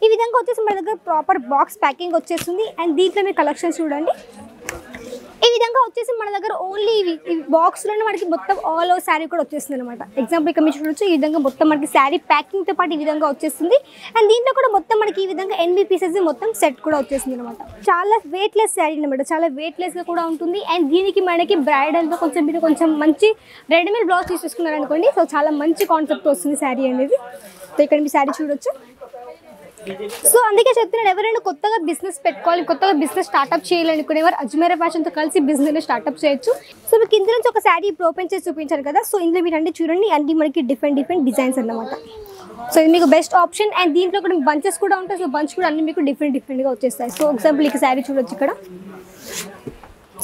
ఈ విధంగా వచ్చేసి మన దగ్గర ప్రాపర్ బాక్స్ ప్యాకింగ్ వచ్చేస్తుంది అండ్ దీంట్లో మీరు కలెక్షన్స్ చూడండి. ఈ విధంగా వచ్చేసి మన దగ్గర ఓన్లీ ఈ బాక్స్లోనే మనకి మొత్తం ఆల్ ఓవర్ శారీ కూడా వచ్చేస్తుంది అనమాట. ఎగ్జాంపుల్ ఇక్కడ మీరు చూడొచ్చు, ఈ విధంగా మొత్తం మనకి శారీ ప్యాకింగ్తో పాటు ఈ విధంగా వచ్చేస్తుంది. అండ్ దీంట్లో కూడా మొత్తం మనకి ఈ విధంగా 8 పీసెస్ మొత్తం సెట్ కూడా వచ్చేస్తుంది అనమాట. చాలా వెయిట్లెస్ శారీ అనమాట, చాలా వెయిట్లెస్గా కూడా ఉంటుంది. అండ్ దీనికి మనకి బ్రైడల్తో మీరు కొంచెం మంచి రెడీమేడ్ బ్లౌజ్ తీసుకున్నారు అనుకోండి, సో చాలా మంచి కాన్సెప్ట్ వస్తుంది శారీ అనేది. సో ఇక్కడ మీ శారీ చూడొచ్చు. సో అందుకే చెప్తున్నాను, ఎవరైనా కొత్తగా బిజినెస్ పెట్టుకోవాలి, కొత్తగా బిజినెస్ స్టార్ట్అప్ చేయాలనుకునేవారు అజ్మీరా ఫ్యాషన్తో కలిసి బిజినెస్ స్టార్ట్అప్ చేయొచ్చు. సో మీకు ఇందులో నుంచి ఒక శారీ ఇప్పుడు ఓపెన్ చేసి చూపించాను కదా, సో ఇందులో మీరు అన్ని చూడండి, అన్ని మనకి డిఫరెంట్ డిజైన్స్ అన్నమాట. సో ఇది మీకు బెస్ట్ ఆప్షన్. అండ్ దీంట్లో కూడా బంచెస్ కూడా ఉంటాయి, సో బంచ్ కూడా అన్ని మీకు డిఫరెంట్గా వచ్చేస్తాయి. సో ఎగ్జాంపుల్ ఈ శారీ చూడొచ్చు ఇక్కడ.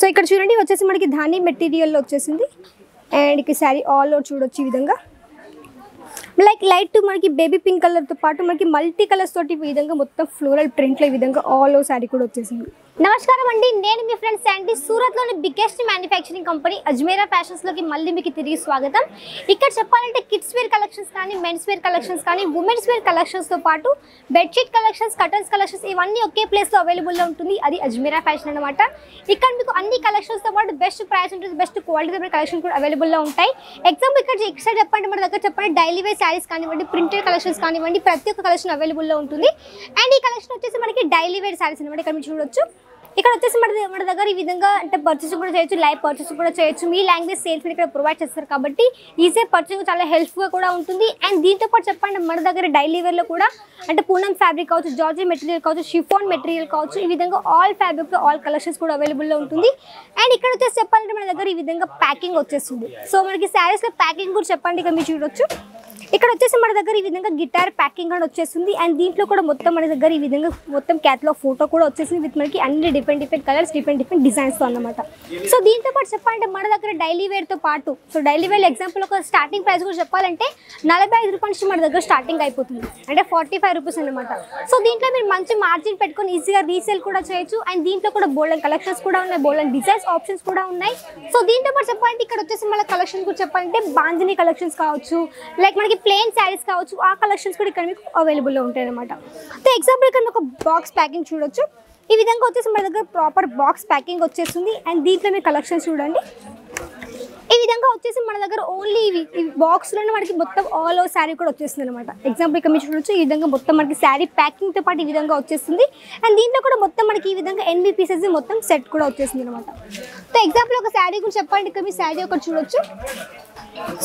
సో ఇక్కడ చూడండి వచ్చేసి మనకి ధాని మెటీరియల్లో వచ్చేసింది. అండ్ ఇక శారీ ఆల్ ఓవర్ చూడొచ్చు ఈ విధంగా లైట్ మనకి బేబీ పింక్ కలర్తో పాటు మనకి మల్టీ కలర్స్ తోటి ఈ విధంగా మొత్తం ఫ్లోరల్ ప్రింట్లో ఈ విధంగా ఆల్ ఓవర్ శారీ కూడా వచ్చేసింది. నమస్కారం అండి, నేను మీ ఫ్రెండ్ శాండీ. సూరత్లోని బిగ్గెస్ట్ మ్యానుఫ్యాక్చరింగ్ కంపెనీ అజ్మీరా ఫ్యాషన్స్లోకి మళ్ళీ మీకు తిరిగి స్వాగతం. ఇక్కడ చెప్పాలంటే కిడ్స్ వేర్ కలెక్షన్స్ కానీ, మెన్స్ వేర్ కలెక్షన్స్ కానీ, ఉమెన్స్ వేర్ కలెక్షన్స్తో పాటు బెడ్షీట్ కలెక్షన్స్, కర్టన్స్ కలెక్షన్స్ ఇవన్నీ ఒకే ప్లేస్లో అవైలబుల్లో ఉంటుంది. అది అజ్మీరా ఫ్యాషన్ అనమాట. ఇక్కడ మీకు అన్ని కలెక్షన్స్తో పాటు బెస్ట్ ప్రైస్ ఉంటుంది, బెస్ట్ క్వాలిటీ కలెక్షన్ కూడా అవైలబుల్లో ఉంటాయి. ఎగ్జాంపుల్ ఇక్కడ సైడ్ చెప్పండి, మన దగ్గర చెప్పండి డైలీ వేర్ శారీస్ కానివ్వండి, ప్రింటెడ్ కలెక్షన్స్ కానివ్వండి, ప్రతి ఒక్క కలెక్షన్ అవైలబుల్లో ఉంటుంది. అండ్ ఈ కలెక్షన్ వచ్చేసి మనకి డైలీ వేర్ శారీస్ అనమాట. ఇక్కడ మీరు చూడొచ్చు. ఇక్కడ వచ్చేసి మన దగ్గర ఈ విధంగా అంటే పర్చేస్ కూడా చేయొచ్చు, లైవ్ పర్చేస్ కూడా చేయొచ్చు. మీ లాంగ్వేజ్ సేల్స్ ఇక్కడ ప్రొవైడ్ చేస్తారు కాబట్టి ఈజీ పర్చేసింగ్ చాలా హెల్ప్ఫుల్గా కూడా ఉంటుంది. అండ్ దీంతో పాటు చెప్పండి, మన దగ్గర డైలీ వేర్లో కూడా అంటే పూనం ఫ్యాబ్రిక్ కావచ్చు, జార్జెట్ మెటీరియల్ కావచ్చు, షిఫాన్ మెటీరియల్ కావచ్చు, ఈ విధంగా ఆల్ ఫ్యాబ్రిక్లో ఆల్ కలెక్షన్స్ కూడా అవైలబుల్లో ఉంటుంది. అండ్ ఇక్కడ వచ్చేసి చెప్పాలంటే మన దగ్గర ఈ విధంగా ప్యాకింగ్ వచ్చేస్తుంది. సో మనకి శారీస్లో ప్యాకింగ్ కూడా చెప్పండి, ఇక్కడ మీరు చూడొచ్చు. ఇక్కడ వచ్చేసి మన దగ్గర ఈ విధంగా గిటార్ ప్యాకింగ్ అని వచ్చేస్తుంది. అండ్ దీంట్లో కూడా మొత్తం మన దగ్గర ఈ విధంగా మొత్తం క్యాట్లాగ్ ఫోటో కూడా వచ్చేసింది విత్ మనకి అన్ని డిఫరెంట్ కలర్స్, డిఫరెంట్ డిజైన్స్తో అన్నమాట. సో దీంతో పాటు చెప్పాలంటే మన దగ్గర డైలీ వేర్తో పాటు, సో డైలీ వేర్ ఎగ్జాంపుల్ ఒక స్టార్టింగ్ ప్రైస్ కూడా చెప్పాలంటే 45 రూపాయల నుంచి మన దగ్గర స్టార్టింగ్ అయిపోతుంది, అంటే 45 రూపీస్ అనమాట. సో దీంట్లో మీరు మంచి మార్జిన్ పెట్టుకొని ఈజీగా రీసేల్ కూడా చేయొచ్చు. అండ్ దీంట్లో కూడా బోల్డెన్ కలెక్షన్స్ కూడా ఉన్నాయి, బోల్డెన్ డిజైన్స్ ఆప్షన్స్ కూడా ఉన్నాయి. సో దీంతో పాటు చెప్పాలంటే ఇక్కడ వచ్చేసి మన కలెక్షన్ కూడా చెప్పాలంటే బాందిని కలెక్షన్స్ కావచ్చు, లైక్ మనకి ప్లెయిన్ శారీస్ కావచ్చు, ఆ కలెక్షన్స్ కూడా ఇక్కడ మీకు అవైలబుల్లో ఉంటాయి అనమాట. సో ఎగ్జాంపుల్ ఇక్కడ ఒక బాక్స్ ప్యాకింగ్ చూడొచ్చు. ఈ విధంగా వచ్చేసి మన దగ్గర ప్రాపర్ బాక్స్ ప్యాకింగ్ వచ్చేస్తుంది. అండ్ దీంట్లో మీరు కలెక్షన్స్ చూడండి. ఈ విధంగా వచ్చేసి మన దగ్గర ఓన్లీ ఈ బాక్స్లోనే మనకి మొత్తం ఆల్ ఓవర్ శారీ కూడా వచ్చేస్తుంది అనమాట. ఎగ్జాంపుల్ ఇక్కడ మీరు చూడొచ్చు, ఈ విధంగా మొత్తం మనకి శారీ ప్యాకింగ్తో పాటు ఈ విధంగా వచ్చేస్తుంది. అండ్ దీంట్లో కూడా మొత్తం మనకి ఈ విధంగా 8 పీసెస్ మొత్తం సెట్ కూడా వచ్చేస్తుంది అనమాట. సో ఎగ్జాంపుల్ ఒక శారీ గురించి చెప్పండి, ఇక్కడ మీ శారీ ఒకటి చూడొచ్చు.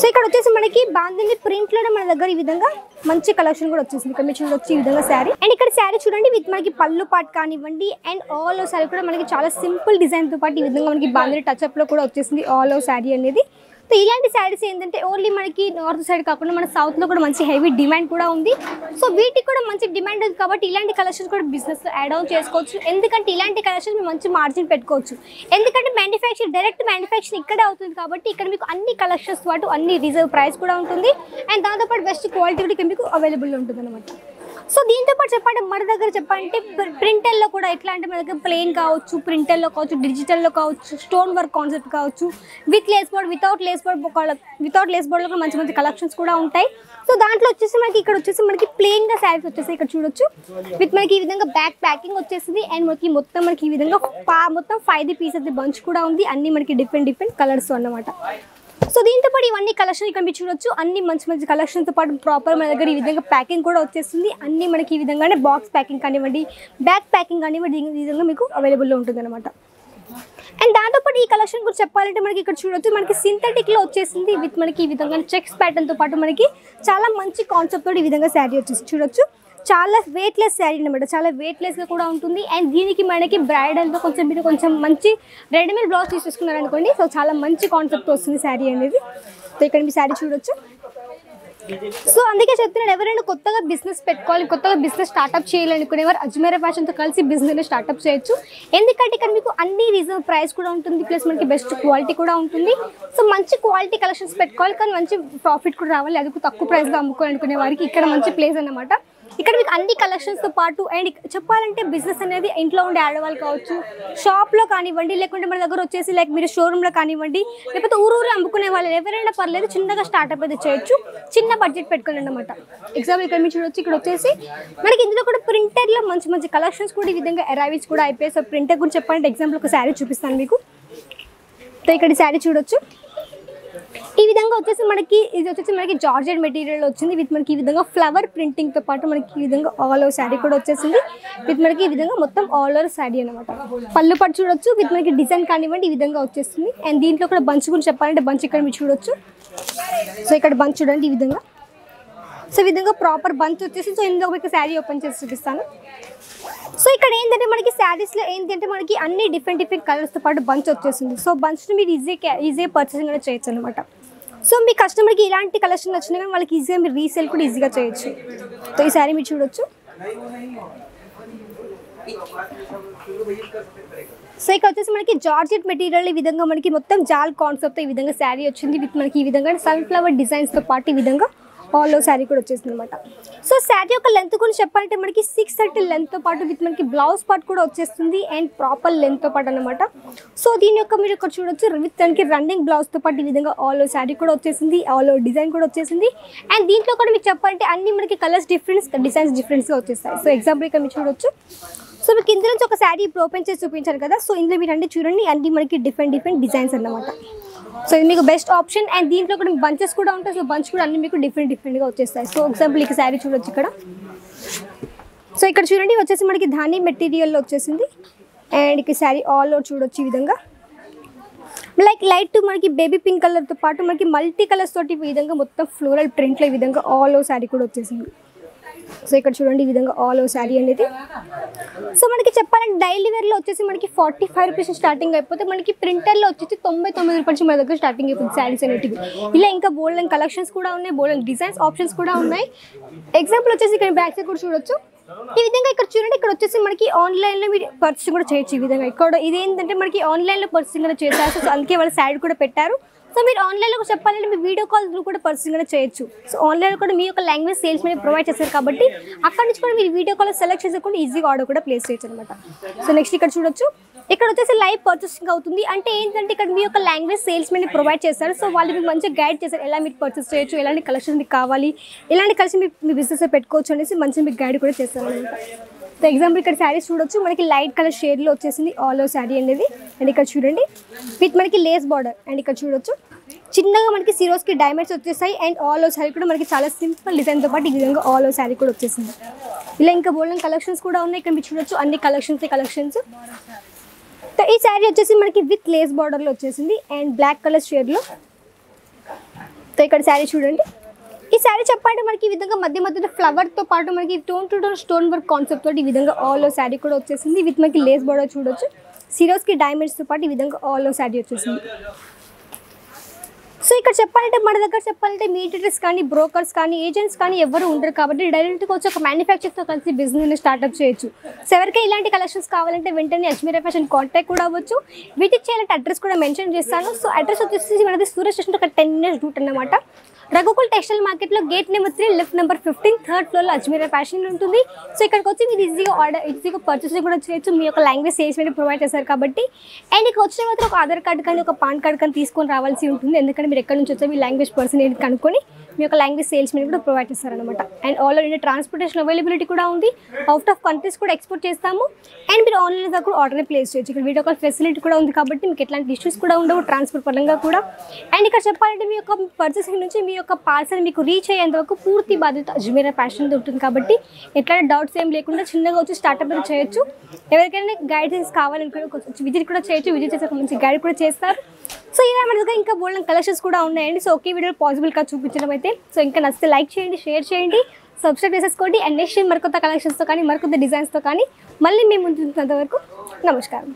సో ఇక్కడ వచ్చేసి మనకి బాందిని ప్రింట్లోనే మన దగ్గర ఈ విధంగా మంచి కలెక్షన్ కూడా వచ్చేసింది. ఇక్కడ మీరు చూడొచ్చు ఈ విధంగా శారీ. అండ్ ఇక్కడ శారీ చూడండి విత్ మనకి పళ్ళు పాటు కానివ్వండి, అండ్ ఆల్ ఓవర్ శారీ కూడా మనకి చాలా సింపుల్ డిజైన్తో పాటు ఈ విధంగా మనకి బాందిని టచ్అప్లో కూడా వచ్చేసింది ఆల్ ఓవర్ శారీ అనేది. సో ఇలాంటి శారీస్ ఏంటంటే ఓన్లీ మనకి నార్త్ సైడ్ కాకుండా మన సౌత్లో కూడా మంచి హెవీ డిమాండ్ కూడా ఉంది. సో వీటికి కూడా మంచి డిమాండ్ ఉంది కాబట్టి ఇలాంటి కలెక్షన్స్ కూడా బిజినెస్లో యాడ్ ఆన్ చేసుకోవచ్చు. ఎందుకంటే ఇలాంటి కలెక్షన్స్ మీరు మంచి మార్జిన్ పెట్టుకోవచ్చు. ఎందుకంటే డైరెక్ట్ మ్యానుఫ్యాక్చరింగ్ ఇక్కడే అవుతుంది కాబట్టి ఇక్కడ మీకు అన్ని కలెక్షన్స్ పాటు అన్ని రిజర్వ్ ప్రైస్ కూడా ఉంటుంది. అండ్ దాంతోపాటు బెస్ట్ క్వాలిటీ కూడా ఇక్కడ మీకు అవైలబుల్ ఉంటుంది అనమాట. సో దీంతో పాటు చెప్పండి, మన దగ్గర చెప్పాలంటే ప్రింటర్లో కూడా ఎట్లా అంటే మన దగ్గర ప్లెయిన్ కావచ్చు, ప్రింటర్లో కావచ్చు, డిజిటల్లో కావచ్చు, స్టోన్ వర్క్ కాన్సెప్ట్ కావచ్చు, with lace board, without lace బోర్డ్లో కూడా మంచి కలెక్షన్స్ కూడా ఉంటాయి. సో దాంట్లో వచ్చేసి మనకి ఇక్కడ వచ్చేసి మనకి ప్లెయిన్గా శారీస్ వచ్చేసి ఇక్కడ చూడొచ్చు విత్ మనకి ఈ విధంగా బ్యాక్ ప్యాకింగ్ వచ్చేసింది. అండ్ మనకి మొత్తం మనకి ఈ విధంగా మొత్తం 5 పీసెస్ బంచ్ కూడా ఉంది, అన్ని మనకి డిఫరెంట్ కలర్స్ అన్నమాట. సో దీంతో పాటు ఇవన్నీ కలెక్షన్ ఇక్కడ మీరు చూడొచ్చు, అన్ని మంచి కలెక్షన్తో పాటు ప్రాపర్ మన దగ్గర ఈ విధంగా ప్యాకింగ్ కూడా వచ్చేస్తుంది. అన్ని మనకి ఈ విధంగానే బాక్స్ ప్యాకింగ్ కానివ్వండి, బ్యాక్ ప్యాకింగ్ కానివ్వండి, ఈ విధంగా మీకు అవైలబుల్లో ఉంటుంది అనమాట. అండ్ దాంతోపాటు ఈ కలెక్షన్ కూడా చెప్పాలంటే మనకి ఇక్కడ చూడొచ్చు మనకి సింథటిక్లో వచ్చేసింది విత్ మనకి ఈ విధంగా చెక్స్ ప్యాటర్న్తో పాటు మనకి చాలా మంచి కాన్సెప్ట్ తోటి ఈ విధంగా శారీ వచ్చేసి చూడొచ్చు. చాలా వెయిట్లెస్ శారీ అనమాట, చాలా వెయిట్లెస్గా కూడా ఉంటుంది. అండ్ దీనికి మనకి బ్రైడల్తో కొంచెం మంచి రెడీమేడ్ బ్లౌజ్ తీసుకున్నారు అనుకోండి, సో చాలా మంచి కాన్సెప్ట్ వస్తుంది శారీ అనేది. సో ఇక్కడ మీ శారీ చూడొచ్చు. సో అందుకే చెప్తున్నాను, ఎవరైనా కొత్తగా బిజినెస్ పెట్టుకోవాలి, కొత్తగా బిజినెస్ స్టార్ట్అప్ చేయాలనుకునేవారు అజ్మీరా ఫ్యాషన్తో కలిసి బిజినెస్ స్టార్ట్అప్ చేయొచ్చు. ఎందుకంటే ఇక్కడ మీకు అన్ని రీజనబుల్ ప్రైస్ కూడా ఉంటుంది, ప్లస్ మనకి బెస్ట్ క్వాలిటీ కూడా ఉంటుంది. సో మంచి క్వాలిటీ కలెక్షన్స్ పెట్టుకోవాలి, కానీ మంచి ప్రాఫిట్ కూడా రావాలి, అది తక్కువ ప్రైస్లో అమ్ముకోవాలనుకునే వారికి ఇక్కడ మంచి ప్లేస్ అన్నమాట. ఇక్కడ మీకు అన్ని కలెక్షన్స్తో పాటు అండ్ చెప్పాలంటే బిజినెస్ అనేది ఇంట్లో ఉండే ఆడవాళ్ళు కావచ్చు, షాప్లో కానివ్వండి, లేకుంటే మన దగ్గర వచ్చేసి లైక్ మీరు షోరూంలో కానివ్వండి, లేకపోతే ఊరు అమ్ముకునే వాళ్ళు ఎవరైనా పర్లేదు, చిన్నగా స్టార్ట్అప్ అయితే చేయొచ్చు, చిన్న బడ్జెట్ పెట్టుకుని అనమాట. ఎగ్జాంపుల్ ఇక్కడ మీరు చూడొచ్చు, ఇక్కడ వచ్చేసి మనకి ఇందులో కూడా ప్రింటర్లో మంచి మంచి కలెక్షన్స్ కూడా ఈ విధంగా అరైవ్స్ కూడా అయిపోయాయి. సో ప్రింటర్ గురించి చెప్పాలంటే ఎగ్జాంపుల్ ఒక శారీ చూపిస్తాను మీకు. సో ఇక్కడ శారీ చూడొచ్చు, ఈ విధంగా వచ్చేసి మనకి ఇది వచ్చేసి మనకి జార్జెట్ మెటీరియల్ వచ్చింది విత్ మనకి ఈ విధంగా ఫ్లవర్ ప్రింటింగ్తో పాటు మనకి ఈ విధంగా ఆల్ ఓవర్ శారీ కూడా వచ్చేసింది విత్ మనకి ఈ విధంగా మొత్తం ఆల్ ఓవర్ శారీ అనమాట. పళ్ళు పట్టు చూడొచ్చు విత్ మనకి డిజైన్ కానివ్వండి ఈ విధంగా వచ్చేస్తుంది. అండ్ దీంట్లో కూడా బంచ్ గురించి చెప్పాలంటే బంచ్ ఇక్కడ మీరు చూడొచ్చు. సో ఇక్కడ బంచ్ చూడండి ఈ విధంగా. సో ఈ విధంగా ప్రాపర్ బంచ్ వచ్చేసి, సో ఇందులో మీకు శారీ ఓపెన్ చేసి చూపిస్తాను. సో ఇక్కడ ఏంటంటే మనకి శారీస్లో ఏంటంటే మనకి అన్ని డిఫరెంట్ కలర్స్తో పాటు బంచ్ వచ్చేసింది. సో బంచ్ని మీరు ఈజీగా పర్చేసింగ్ కూడా చేయొచ్చు అనమాట. సో మీ కస్టమర్కి ఇలాంటి కలెక్షన్ వచ్చినా కానీ వాళ్ళకి ఈజీగా మీరు రీసేల్ కూడా ఈజీగా చేయొచ్చు. సో ఈ శారీ మీరు చూడొచ్చు. సో ఇక్కడ వచ్చేసి మనకి జార్జెట్ మెటీరియల్ ఈ విధంగా మనకి మొత్తం జాల్ కాన్సెప్ట్తో ఈ విధంగా శారీ వచ్చింది విత్ మనకి ఈ విధంగా సన్ఫ్లవర్ డిజైన్స్తో పాటు ఈ విధంగా ఆల్ ఓవర్ శారీ కూడా వచ్చేసింది అనమాట. సో శారీ యొక్క లెంత్ గురించి చెప్పాలంటే మనకి 630 లెంత్తో పాటు విత్ మనకి బ్లౌజ్ పార్ట్ కూడా వచ్చేస్తుంది అండ్ ప్రాపర్ లెంత్తో పాటు అనమాట. సో దీని యొక్క మీరు ఇక్కడ చూడొచ్చు విత్ మనకి రన్నింగ్ బ్లౌజ్తో పాటు ఈ విధంగా ఆల్ ఓవర్ శారీ కూడా వచ్చేసింది, ఆల్ ఓవర్ డిజైన్ కూడా వచ్చేసింది. అండ్ దీంట్లో కూడా మీకు చెప్పాలంటే అన్ని మనకి కలర్స్ డిజైన్స్ డిఫరెన్స్గా వచ్చేస్తాయి. సో ఎగ్జాంపుల్ ఇక్కడ మీరు చూడొచ్చు. సో మీకు ఇందులో నుంచి ఒక శారీ ఇప్పుడు ఓపెన్ చేసి చూపించారు కదా, సో ఇందులో మీరు అన్ని చూడండి అన్ని మనకి డిఫరెంట్ డిజైన్స్ అన్నమాట. సో ఇది మీకు బెస్ట్ ఆప్షన్. అండ్ దీంట్లో కూడా బంచెస్ కూడా ఉంటాయి. సో బంచ్ కూడా అన్ని మీకు డిఫరెంట్గా వచ్చేస్తాయి. సో ఎగ్జాంపుల్ ఇక శారీ చూడొచ్చు ఇక్కడ. సో ఇక్కడ చూడండి వచ్చేసి మనకి ధాని మెటీరియల్లో వచ్చేసింది అండ్ ఇక శారీ ఆల్ ఓవర్ చూడొచ్చు ఈ విధంగా లైక్ లైట్ మనకి బేబీ పింక్ కలర్తో పాటు మనకి మల్టీ కలర్స్ తోటి ఈ విధంగా మొత్తం ఫ్లోరల్ ప్రింట్లో ఈ విధంగా ఆల్ ఓవర్ శారీ కూడా వచ్చేసింది. సో ఇక్కడ చూడండి ఈ విధంగా ఆల్ ఓవర్ శారీ అనేది. సో మనకి చెప్పాలంటే డైలీ వేర్లో వచ్చేసి మనకి 45 రూపీస్ స్టార్టింగ్ అయిపోతే మనకి ప్రింటర్లో వచ్చేసి 99 రూపాయలు మన దగ్గర స్టార్టింగ్ అయిపోతుంది శారీస్ అనేటివి. ఇలా ఇంకా బోల్డెన్ కలెక్షన్స్ కూడా ఉన్నాయి, బోల్డెన్ డిజైన్స్ ఆప్షన్స్ కూడా ఉన్నాయి. ఎగ్జాంపుల్ వచ్చేసి ఇక్కడ బ్యాక్ సైడ్ కూడా చూడొచ్చు ఈ విధంగా. ఇక్కడ చూడండి ఇక్కడ వచ్చేసి మనకి ఆన్లైన్లో మీరు పర్చేస్ కూడా చేయొచ్చు ఈ విధంగా. ఇక్కడ ఇదేంటంటే మనకి ఆన్లైన్లో పర్చేసింగ్ కూడా చేస్తారు. సో అందుకే వాళ్ళు సైడ్ కూడా పెట్టారు. సో మీరు ఆన్లైన్లో చెప్పాలంటే మీ వీడియో కాల్ కూడా పర్సనల్ కూడా చేయొచ్చు. సో ఆన్లైన్లో కూడా మీ యొక్క లాంగ్వేజ్ సేల్స్ మీద ప్రొవైడ్ చేస్తారు కాబట్టి అక్కడ నుంచి కూడా మీరు వీడియో కాల్ సెలెక్ట్ చేసుకొని ఈజీగా ఆర్డర్ కూడా ప్లేస్ చేయొచ్చు అనమాట. సో నెక్స్ట్ ఇక్కడ చూడొచ్చు ఇక్కడ వచ్చేసి లైవ్ పర్చేసింగ్ అవుతుంది. అంటే ఏంటంటే ఇక్కడ మీ యొక్క లాంగ్వేజ్ సేల్స్ మీద ప్రొవైడ్ చేస్తారు. సో వాళ్ళు మీకు మంచిగా గైడ్ చేస్తారు ఎలా మీరు పర్చేస్ చేయొచ్చు, ఎలాంటి కలెక్షన్ మీకు కావాలి, ఎలాంటి కలెక్షన్ మీ బిజినెస్లో పెట్టుకోవచ్చు అనేసి మంచిగా మీకు గైడ్ కూడా చేస్తారు అనమాట. సో ఎగ్జాంపుల్ ఇక్కడ శారీస్ చూడొచ్చు మనకి లైట్ కలర్ షేడ్లో వచ్చేసింది ఆల్ ఓవర్ శారీ అనేది. అండ్ ఇక్కడ చూడండి విత్ మనకి లేస్ బార్డర్. అండ్ ఇక్కడ చూడొచ్చు చిన్నగా మనకి సిరోస్కి డైమండ్స్ వచ్చేసాయి అండ్ ఆల్ ఓవర్ శారీ కూడా మనకి చాలా సింపుల్ డిజైన్తో పాటు ఈ విధంగా ఆల్ ఓవర్ శారీ కూడా వచ్చేసింది. ఇలా ఇంకా బోల్డెన్ కలెక్షన్స్ కూడా ఉన్నాయి. ఇక్కడ మీరు చూడొచ్చు అన్ని కలెక్షన్స్. సో ఈ శారీ వచ్చేసి మనకి విత్ లేస్ బార్డర్లో వచ్చేసింది అండ్ బ్లాక్ కలర్ షేడ్లో. సో ఇక్కడ శారీ చూడండి ఈ శారీ చెప్పాలంటే మనకి ఈ విధంగా మధ్యలో ఫ్లవర్తో పాటు మనకి tone to tone stone work concept తోటి ఈ విధంగా ఆల్ ఓవర్ శారీ కూడా వచ్చేసింది విత్ మనకి లేస్ బార్డర్ చూడొచ్చు. సిరోస్కి డైమండ్స్తో పాటు ఈ విధంగా ఆల్ ఓవర్ శారీ వచ్చేసింది. సో ఇక్కడ చెప్పాలంటే మన దగ్గర చెప్పాలంటే మీడియేటర్స్ కానీ బ్రోకర్స్ కానీ ఏజెంట్స్ కానీ ఎవరు ఉండరు కాబట్టి డైరెక్ట్గా వచ్చి ఒక మ్యానుఫ్యాక్చర్తో కలిసి బిజినెస్ స్టార్ట్అప్ చేయొచ్చు. సో ఎవరికైనా ఇలాంటి కలెక్షన్స్ కావాలంటే వెంటనే అజ్మీరా ఫ్యాషన్ కాంటాక్ట్ కూడా అవ్వచ్చు. వీటికి చేయాలంటే అడ్రస్ కూడా మెన్షన్ చేస్తాను. సో అడ్రస్ వచ్చేసి మనది సూరత్ స్టేషన్ ఒక 10 minutes రూట్ అన్నమాట. రఘుకుల్ టెక్స్టైల్ మార్కెట్లో gate number 3 lift number 15 third ఫ్లోర్లో అజ్మీరా ఫ్యాషన్ ఉంటుంది. సో ఇక్కడికి వచ్చి మీరు ఈజీగా పర్చేస్ కూడా చేయొచ్చు. మీ యొక్క లాంగ్వేజ్ సేల్స్ మీద ప్రొవైడ్ చేస్తారు కాబట్టి. అండ్ ఇక్కడ వచ్చిన మాత్రం ఒక ఆధార్ కార్డు కానీ ఒక పాన్ కార్డు కానీ తీసుకొని రావాల్సి ఉంటుంది. ఎందుకంటే మీరు ఎక్కడి నుంచి వచ్చారు మీ లాంగ్వేజ్ పర్సన్ ఏంటి కనుక్కొని మీ యొక్క లాంగ్వేజ్ సేల్స్ మీద కూడా ప్రొవైడ్ చేస్తారనమాట. And all over India transportation availability కూడా ఉంది. అవుట్ ఆఫ్ కంట్రీస్ కూడా ఎక్స్పోర్ట్ చేస్తాము. అండ్ మీరు ఆన్లైన్ దగ్గర కూడా ఆర్డర్ ప్లేస్ చేయొచ్చు. ఇక్కడ వీడియో కాల్ ఫెసిలిటీ కూడా ఉంది కాబట్టి మీకు ఎట్లాంటి ఇష్యూస్ కూడా ఉండవు ట్రాన్స్పోర్ట్ పరంగా కూడా. అండ్ ఇక్కడ చెప్పాలంటే మీ యొక్క పర్చేసింగ్ నుంచి మీ యొక్క పార్సల్ మీకు రీచ్ అయ్యేంత వరకు పూర్తి బాధ్యత అజ్మీరా ఫ్యాషన్ ఉంటుంది కాబట్టి ఎట్లాంటి డౌట్స్ ఏం లేకుండా చిన్నగా వచ్చి స్టార్ట్అప్ చేయొచ్చు. ఎవరికైనా గైడెన్స్ కావాలనుకుని విజిట్ కూడా చేయొచ్చు. విజిట్ చేసే మంచి గైడ్ కూడా చేస్తారు. సో ఇలా మన దగ్గర ఇంకా బోల్డెన్ కలెక్షన్స్ కూడా ఉన్నాయండి. సో ఒకే వీడియో పాసిబుల్గా చూపించడం అయితే. సో ఇంకా నచ్చితే లైక్ చేయండి, షేర్ చేయండి, సబ్స్క్రైబ్ చేసేసుకోండి. అండ్ నెక్స్ట్ మరికొత్త కలెక్షన్స్తో కానీ మరికొత్త డిజైన్స్తో కానీ మళ్ళీ మేము ముందున్నంత వరకు నమస్కారం.